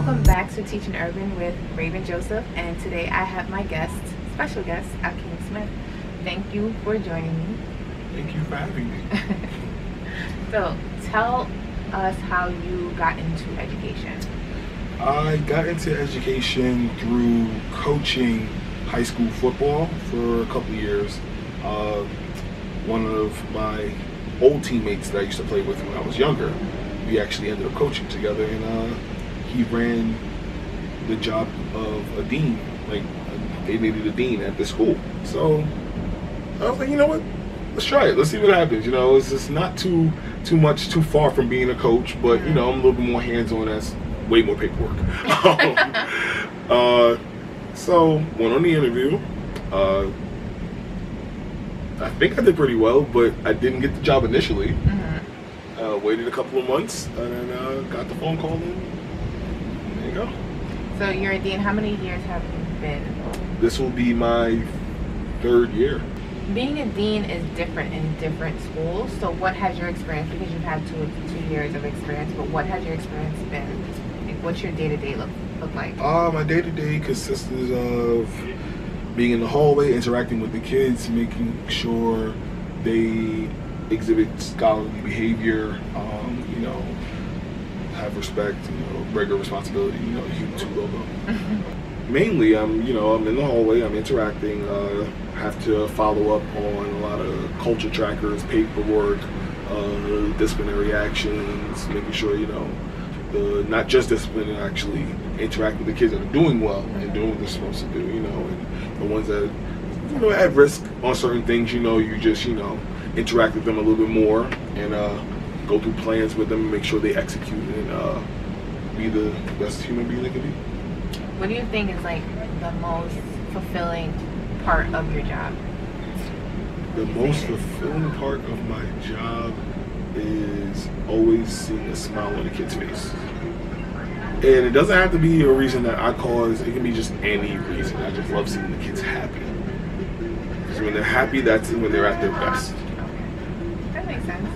Welcome back to Teaching Urban with Raven Joseph, and today I have my special guest, Akeem Smith. Thank you for joining me. Thank you for having me. So, tell us how you got into education. I got into education through coaching high school football for a couple of years. One of my old teammates that I used to play with when I was younger, we actually ended up coaching together, and he ran the job of a dean. Like, they needed a dean at the school. So I was like, you know what? Let's try it. Let's see what happens. You know, it's just not too far from being a coach, but you know, I'm a little bit more hands-on. That's way more paperwork. So went on the interview. I think I did pretty well, but I didn't get the job initially. Waited a couple of months, and then got the phone call, and there you go. So you're a dean. How many years have you been? This will be my 3rd year. Being a dean is different in different schools. So what has your experience, because you've had two years of experience, but what has your experience been? Like, what's your day-to-day look like? My day-to-day consists of being in the hallway, interacting with the kids, making sure they exhibit scholarly behavior, you know, have respect, you know, regular responsibility, you know, the Human 2 logo. Mainly, I'm in the hallway, I'm interacting, have to follow up on a lot of culture trackers, paperwork, disciplinary actions, making sure, you know, not just discipline, and actually interact with the kids that are doing well and doing what they're supposed to do, you know, and the ones that, you know, at risk on certain things, you know, you just, you know, interact with them a little bit more and go through plans with them and make sure they execute and be the best human being they can be. What do you think is like the most fulfilling part of your job? The most fulfilling part of my job is always seeing a smile on the kid's face. And it doesn't have to be a reason that I cause, it can be just any reason. I just love seeing the kids happy. Because when they're happy, that's when they're at their best. That makes sense.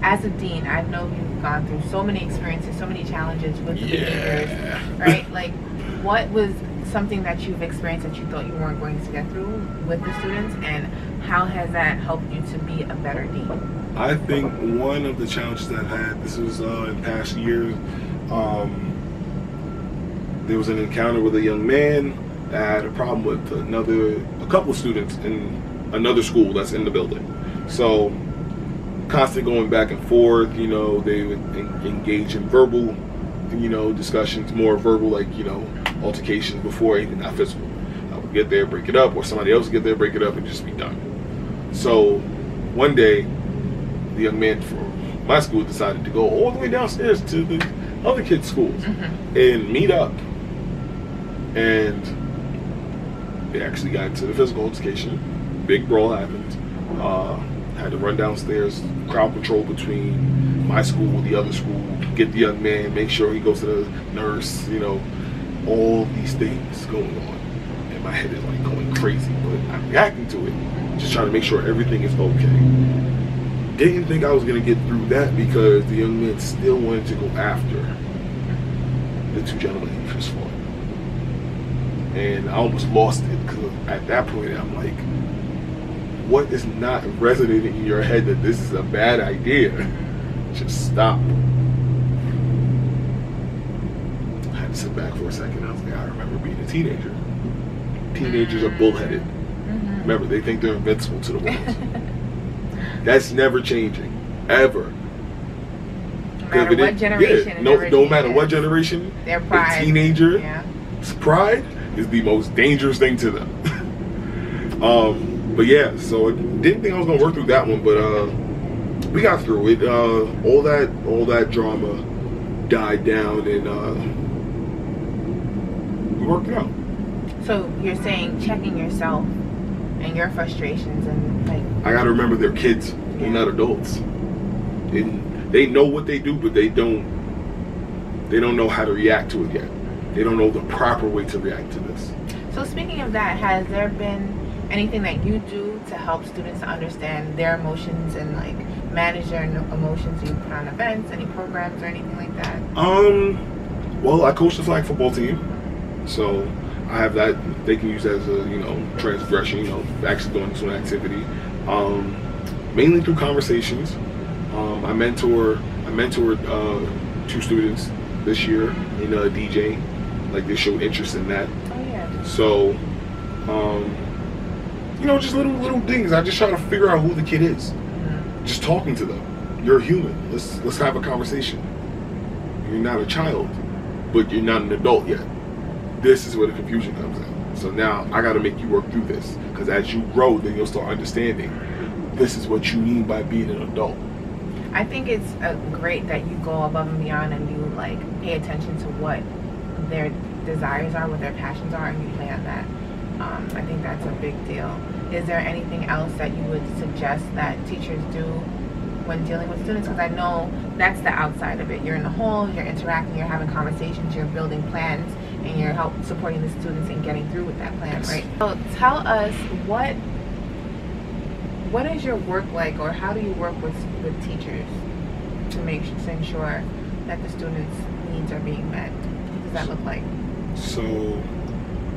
As a dean, I know you've gone through so many experiences, so many challenges with the behaviors, right? Like, what was something that you've experienced that you thought you weren't going to get through with the students, and how has that helped you to be a better dean? I think one of the challenges I've had, this was in past years, there was an encounter with a young man that had a problem with a couple of students in another school that's in the building. So constant going back and forth, you know, they would engage in verbal, you know, discussions, more verbal, like, you know, altercations before anything got physical. I would get there, break it up, or somebody else would get there, break it up, and just be done. So one day, the young man from my school decided to go all the way downstairs to the other kids' schools and meet up. And they actually got into the physical altercation. Big brawl happened. Had to run downstairs, crowd control between my school and the other school, get the young man, make sure he goes to the nurse, you know, all these things going on. And my head is like going crazy, but I'm reacting to it, just trying to make sure everything is okay. Didn't think I was gonna get through that because the young man still wanted to go after the 2 gentlemen he just fought. And I almost lost it because at that point I'm like, what is not resonating in your head that this is a bad idea? Just stop. I had to sit back for a second. I was like, I remember being a teenager. Teenagers are bullheaded. Remember, they think they're invincible to the world. That's never changing, ever. No matter what generation. No matter what generation, their pride. A teenager's pride is the most dangerous thing to them. But yeah, so I didn't think I was gonna work through that one, but we got through it. All that drama died down, and we worked it out. So you're saying checking yourself and your frustrations, and like, I gotta remember they're kids, they're not adults. They know what they do, but they don't know how to react to it yet. They don't know the proper way to react to this. So speaking of that, has there been anything that you do to help students to understand their emotions and like manage their emotions? You put on events, any programs or anything like that? Well, I coach the flag football team, so I have that. They can use that as a transgression, actually doing some activity. Mainly through conversations. I mentored 2 students this year in DJ. Like they showed interest in that. Oh yeah. So, just little things. I just try to figure out who the kid is. Mm-hmm. Just talking to them. You're a human. Let's have a conversation. You're not a child, but you're not an adult yet. This is where the confusion comes in. So now I got to make you work through this, because as you grow, then you'll start understanding this is what you mean by being an adult. I think it's great that you go above and beyond and you pay attention to what their desires are, what their passions are, and you play on that. I think that's a big deal. Is there anything else that you would suggest that teachers do when dealing with students? Because I know that's the outside of it. You're in the hall, you're interacting, you're having conversations, you're building plans, and you're supporting the students in getting through with that plan, right? So tell us what is your work like, or how do you work with teachers to ensure that the students' needs are being met? What does that look like? So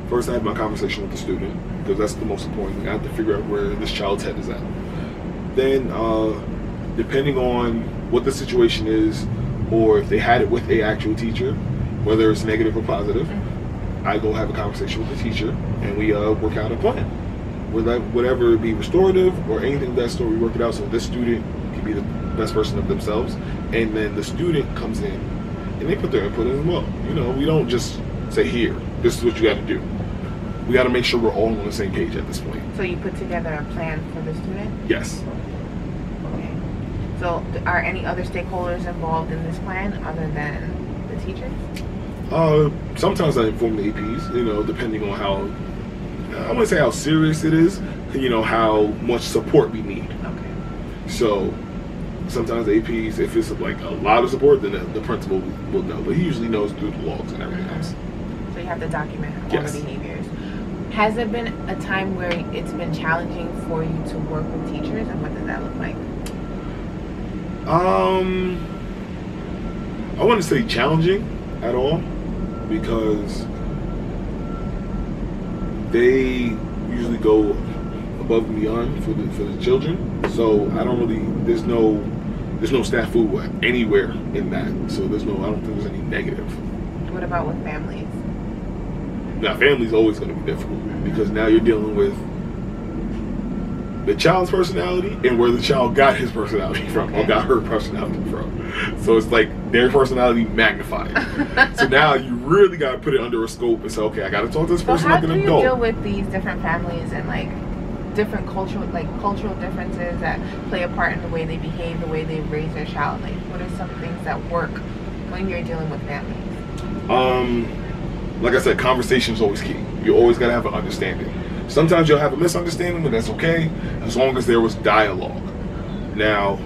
first I have my conversation with the student, because that's the most important thing. I have to figure out where this child's head is at. Then depending on what the situation is, or if they had it with a actual teacher, whether it's negative or positive, I go have a conversation with the teacher and we work out a plan. Whatever be restorative or anything of that sort, we work it out so this student can be the best version of themselves, and then the student comes in and they put their input in as well. We don't just say, here, this is what you got to do. We got to make sure we're all on the same page at this point. So you put together a plan for the student? Yes. Okay. So are any other stakeholders involved in this plan other than the teachers? Sometimes I inform the APs, depending on how, I wouldn't say how serious it is, how much support we need. Okay. So sometimes the APs, if it's a lot of support, then the principal will know. But he usually knows through the logs and everything else. So you have to document all Yes. the behaviors. Has there been a time where it's been challenging for you to work with teachers, and what does that look like? I wouldn't say challenging at all, because they usually go above and beyond for the children. So I don't really, there's no snafu anywhere in that. So I don't think there's any negative. What about with families? Now, family's always going to be difficult, because now you're dealing with the child's personality and where the child got his personality from, or got her personality from. So it's like their personality magnified. So now you really got to put it under a scope and say, okay, I got to talk to this person like an adult. How do you deal with these different families and different cultural differences that play a part in the way they behave, the way they raise their child? What are some things that work when you're dealing with families? Like I said, conversation is always key. You always got to have an understanding. Sometimes you'll have a misunderstanding, but that's okay, as long as there was dialogue. Now,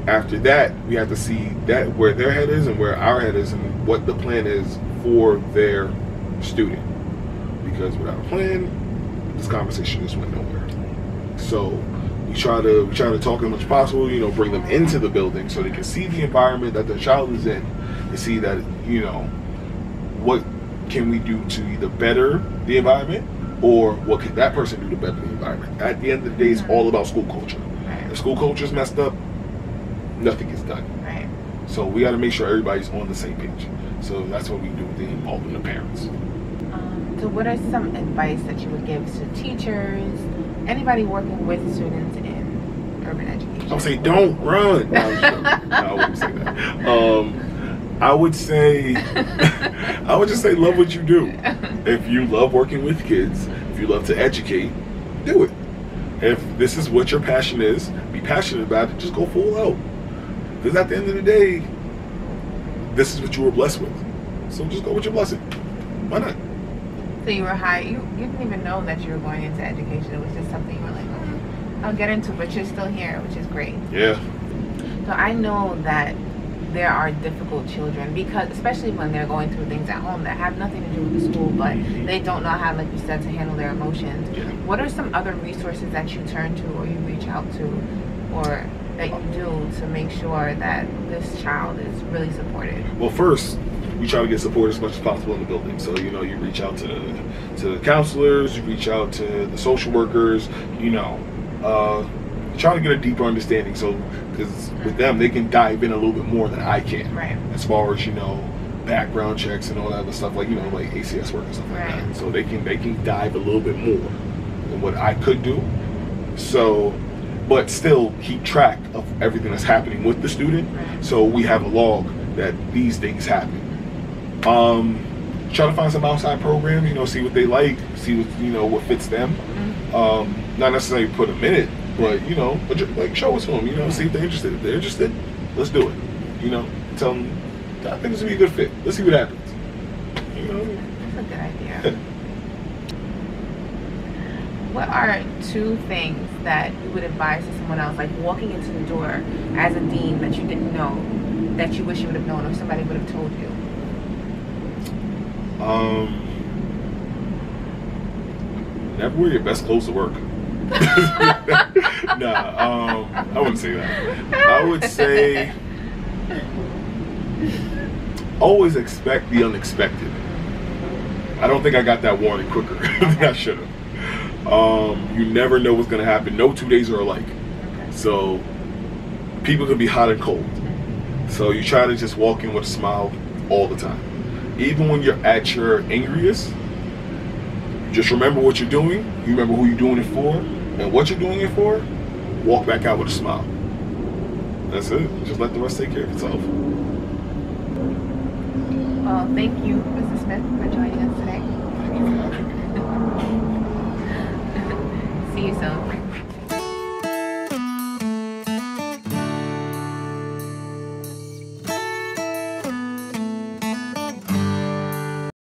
after that, we have to see that where their head is and where our head is, and what the plan is for their student. Because without a plan, this conversation just went nowhere. So we try to talk as much as possible. Bring them into the building so they can see the environment that their child is in, and see that what can we do to either better the environment, or what can that person do to better the environment. At the end of the day, it's all about school culture. Right. If school culture is messed up, nothing gets done. Right. So we got to make sure everybody's on the same page. So that's what we do with the involvement of parents. So what are some advice that you would give to teachers, anybody working with students in urban education? I would say don't run. No, I wouldn't say that. I would just say love what you do. If you love working with kids, if you love to educate, do it. If this is what your passion is, be passionate about it, just go full out. Because at the end of the day, this is what you were blessed with. So just go with your blessing. Why not? So you were you didn't even know that you were going into education. It was just something you were like, I'll get into, but you're still here, which is great. Yeah. So I know that there are difficult children, because especially when they're going through things at home that have nothing to do with the school, but they don't know how, like you said, to handle their emotions. Yeah. What are some other resources that you turn to, or you reach out to, or that you do to make sure that this child is really supported? Well, first, we try to get support as much as possible in the building. So, you know, you reach out to the counselors, you reach out to the social workers, you know, trying to get a deeper understanding. So, because with them, they can dive in a little bit more than I can. Right. As far as, you know, background checks and all that other stuff, like, you know, like ACS work and stuff like that. So they can dive a little bit more than what I could do. So, but still keep track of everything that's happening with the student. So we have a log that these things happen. Try to find some outside programs, you know, see what they like, see what, you know, what fits them. Not necessarily put them in it, but, you know, but just, like, show it to them, you know, see if they're interested. If they're interested, let's do it. You know, tell them, I think this would be a good fit. Let's see what happens. You know? That's a good idea. What are 2 things that you would advise to someone else, like walking into the door as a dean that you didn't know, that you wish you would have known or somebody would have told you? Never wear your best clothes to work. Nah, I wouldn't say that. I would say always expect the unexpected. I don't think I got that warning quicker than I should have. You never know what's going to happen. No 2 days are alike. So people can be hot and cold. So you try to just walk in with a smile all the time. Even when you're at your angriest, just remember what you're doing. You remember who you're doing it for and what you're doing it for. Walk back out with a smile. That's it. Just let the rest take care of itself. Well, thank you